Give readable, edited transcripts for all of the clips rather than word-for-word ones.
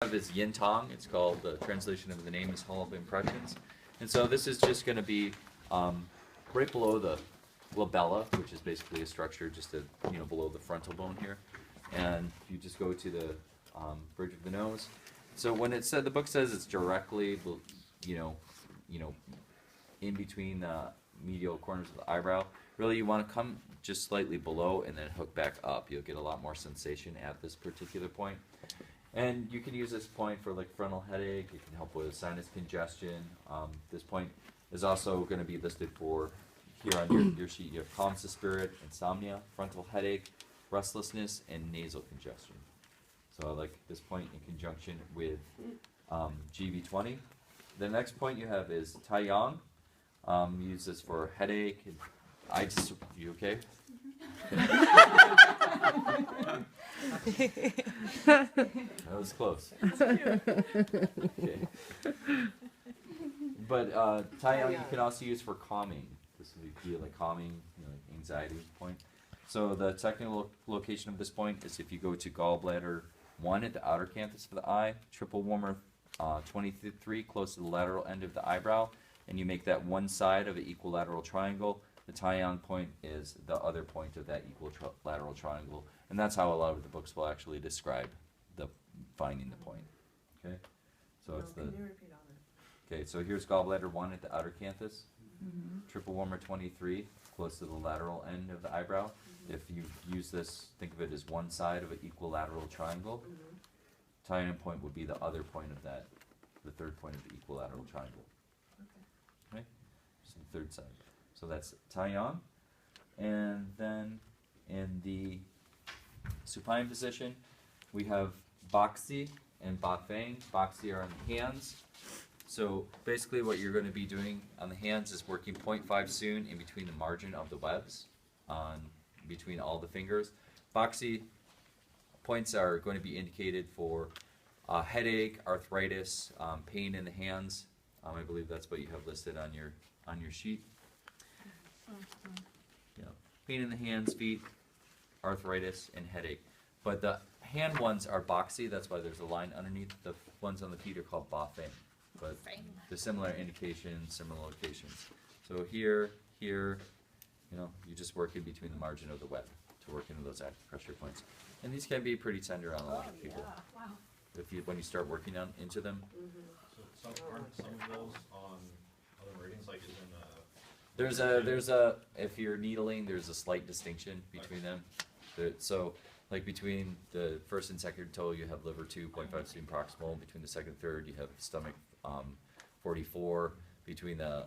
have is Yin Tong. It's called, the translation of the name is Hall of Impressions. And so this is just going to be right below the labella, which is basically a structure just below the frontal bone here. And you just go to the bridge of the nose. So when it said, the book says it's directly, in between the medial corners of the eyebrow, really you want to come just slightly below and then hook back up. You'll get a lot more sensation at this particular point. And you can use this point for like frontal headache. It can help with sinus congestion. This point is also going to be listed for, here on your sheet, you have calms the spirit, insomnia, frontal headache, restlessness, and nasal congestion. So I like this point in conjunction with GB20. The next point you have is Tai Yang. Use this for headache. You okay? That was close. Okay. But Tai Yang you can also use for calming. This would be like calming, anxiety point. So the technical location of this point is if you go to gallbladder 1 at the outer canthus of the eye, triple warmer 23 close to the lateral end of the eyebrow, and you make that one side of an equilateral triangle. The Tai Yang point is the other point of that equilateral triangle, and that's how a lot of the books will actually describe finding the point. Okay, so it's the. Can you repeat all that? Okay, so here's gallbladder 1 at the outer canthus, triple warmer 23 close to the lateral end of the eyebrow. If you use this, think of it as one side of an equilateral triangle. Tai Yang point would be the other point of that, the third point of the equilateral triangle. Okay, so the third side. So that's Tai Yang. And then in the supine position, we have Baxi and Ba Feng. Baxi are on the hands. So basically what you're going to be doing on the hands is working 0.5 soon in between the margin of the webs, between all the fingers. Baxi points are going to be indicated for headache, arthritis, pain in the hands. I believe that's what you have listed on your sheet. Yeah, pain in the hands, feet, arthritis, and headache. But the hand ones are Baxi. That's why there's a line underneath. The ones on the feet are called Ba Feng. But the similar indications, similar locations. So here, you just work in between the margin of the web to work into those acupressure points. And these can be pretty tender on a lot of people. Wow. When you start working into them. So aren't some of those on other meridians, like is in There's a if you're needling, there's a slight distinction between them. So like between the first and second toe, you have liver 2, 0.5 cm proximal. Between the second and third, you have stomach 44. Between the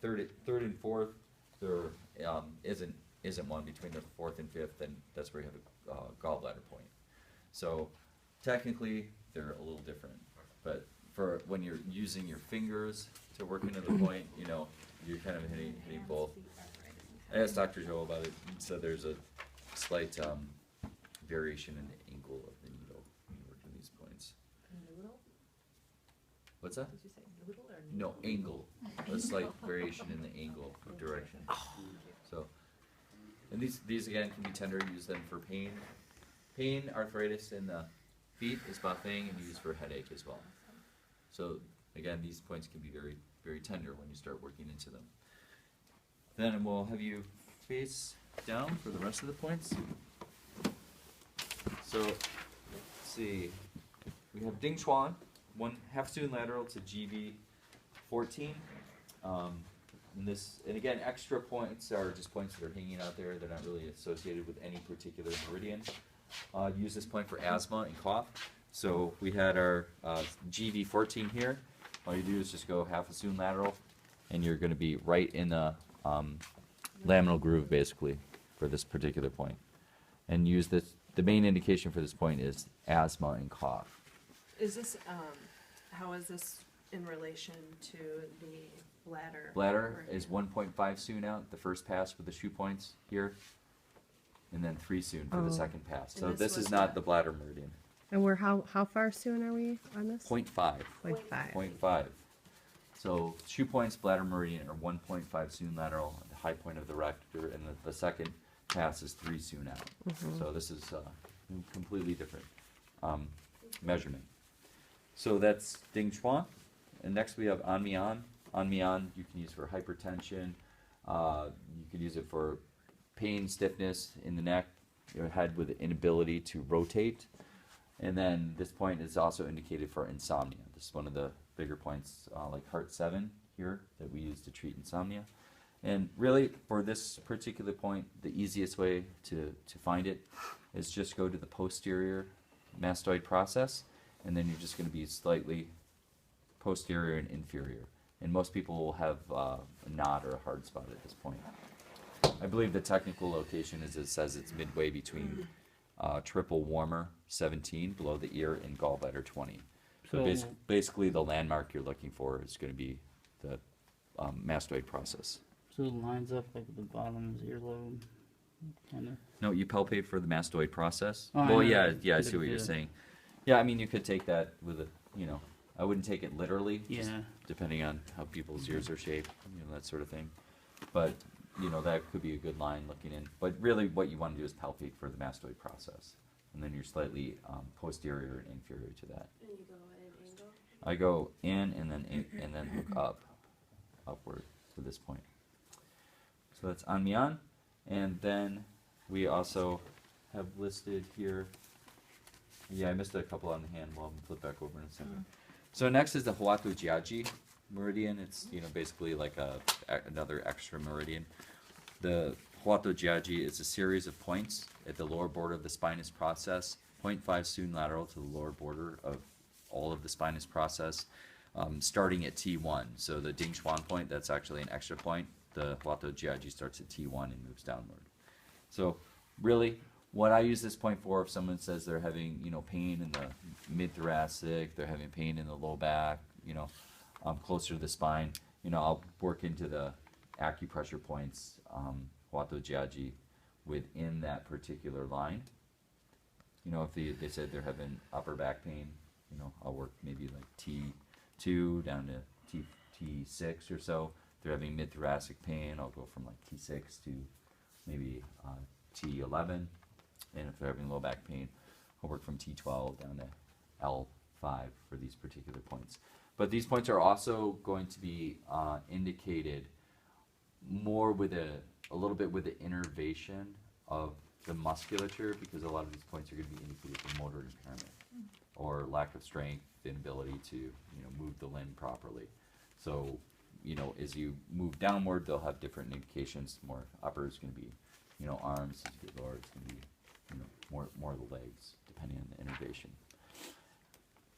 third and fourth, there isn't one. Between the fourth and fifth, then that's where you have a gallbladder point. So technically, they're a little different. But for when you're using your fingers to work into the point, you're kind of hitting both. I asked Dr. Joe about it. He said there's a slight variation in the angle of the needle when you work in these points. Noodle? What's that? Did you say noodle or No, angle. A slight variation in the angle of direction. So, and these again can be tender. Use them for pain, arthritis in the feet is Ba Feng, and used for headache as well. So again, these points can be very, very tender when you start working into them. Then we'll have you face down for the rest of the points. So let's see, we have Ding Chuan, 1/2 student lateral to GB 14. And again, extra points are just points that are hanging out there. They're not really associated with any particular meridian. Use this point for asthma and cough. So we had our GV 14 here. All you do is just go 1/2 student lateral, and you're going to be right in the laminal groove, basically, for this particular point. And use this. The main indication for this point is asthma and cough. Is this, how is this in relation to the bladder? Bladder is 1.5 soon out, the first pass with the shoe points here, and then 3 soon for the second pass. So And this this is was not the bladder meridian. And we're how far soon are we on this? 0.5. 0.5. 0.5. So shoe points, bladder meridian are 1.5 soon lateral, the high point of the rector, and the second pass is 3 soon out. So this is a completely different measurement. So that's Ding Chuan. And next we have Anmian. Anmian you can use for hypertension. You can use it for pain, stiffness in the neck, your head with the inability to rotate. And then this point is also indicated for insomnia. This is one of the bigger points, like Heart 7 here, that we use to treat insomnia. And really, for this particular point, the easiest way to find it is just go to the posterior mastoid process, and then you're just going to be slightly posterior and inferior. And most people will have a knot or a hard spot at this point. I believe the technical location is, it says it's midway between triple warmer 17 below the ear and gallbladder 20. So basically the landmark you're looking for is going to be the mastoid process. So it lines up like the bottom of the earlobe, kind of. No, you palpate for the mastoid process. Oh, I well, know. yeah, I see what you're saying. Yeah, I mean, you could take that with a, I wouldn't take it literally, just Yeah. depending on how people's ears are shaped, that sort of thing. But, that could be a good line looking in. But really what you want to do is palpate for the mastoid process. And then you're slightly posterior and inferior to that. And you go at an angle? I go in and then hook upward to this point. So that's Anmian. And then we also have listed here, I missed a couple on the hand. Well, I'll flip back over in a second. So next is the Huatu Jiaji meridian. It's, basically like another extra meridian. The Huatu Jiaji is a series of points at the lower border of the spinous process, 0.5 soon lateral to the lower border of all of the spinous process, starting at T1. So the Ding Chuan point, that's actually an extra point. The Huatu Jiaji starts at T1 and moves downward. So really, what I use this point for, if someone says they're having, pain in the mid-thoracic, they're having pain in the low back, closer to the spine, I'll work into the acupressure points, Huatu Jiaji, within that particular line. If they said they're having upper back pain, I'll work maybe like T2 down to T6 or so. If they're having mid-thoracic pain, I'll go from like T6 to maybe T11. And if they're having low back pain, I'll work from T12 down to L5 for these particular points. But these points are also going to be indicated more with a little bit with the innervation of the musculature, because a lot of these points are going to be indicated for motor impairment or lack of strength, inability to move the limb properly. So as you move downward, they'll have different indications. More upper is going to be arms. As you get lower, it's going to be more of the legs, depending on the innervation.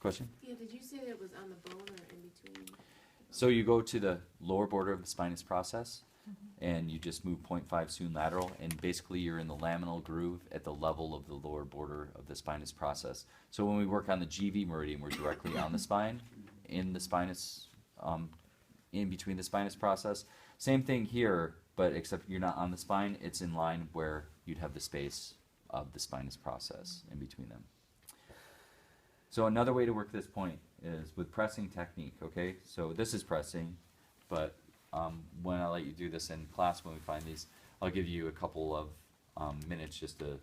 Question? Yeah, did you say that it was on the bone or in between? So you go to the lower border of the spinous process, and you just move 0.5 soon lateral, and basically you're in the laminal groove at the level of the lower border of the spinous process. So when we work on the GV meridian, we're directly on the spine, in the spinous, in between the spinous process. Same thing here, but except you're not on the spine, it's in line where you'd have the space of the spinous process in between them. So another way to work this point is with pressing technique, okay? So this is pressing, but when I let you do this in class, when we find these, I'll give you a couple of minutes just to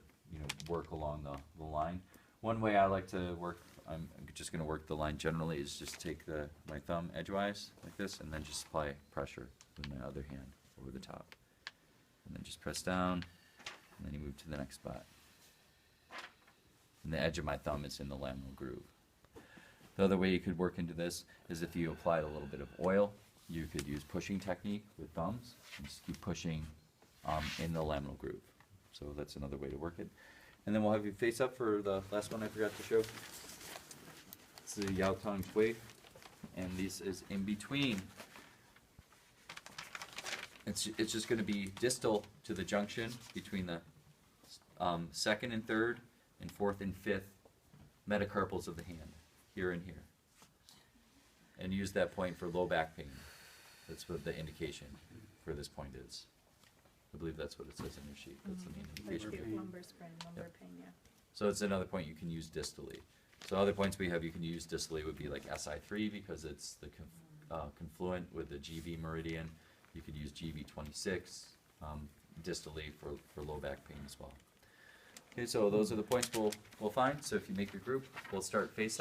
work along the line. One way I like to work, I'm just going to work the line generally, is just take my thumb edgewise like this, and then just apply pressure with my other hand over the top. And then just press down, and then you move to the next spot. And the edge of my thumb is in the laminal groove. The other way you could work into this is if you applied a little bit of oil, you could use pushing technique with thumbs and just keep pushing in the laminal groove. So that's another way to work it. And then we'll have you face up for the last one I forgot to show. It's the Yao Tong Tui, and this is in between. It's just going to be distal to the junction between the second and third and fourth and fifth metacarpals of the hand, here and here. And use that point for low back pain. That's what the indication for this point is. I believe that's what it says in your sheet. That's the main indication. Like lumbar sprain, lumbar pain, yeah. So it's another point you can use distally. So other points we have you can use distally would be like SI3 because it's the confluent with the GV meridian. You could use GV26 distally for low back pain as well. Okay, so those are the points we'll find. So if you make your group, we'll start face up.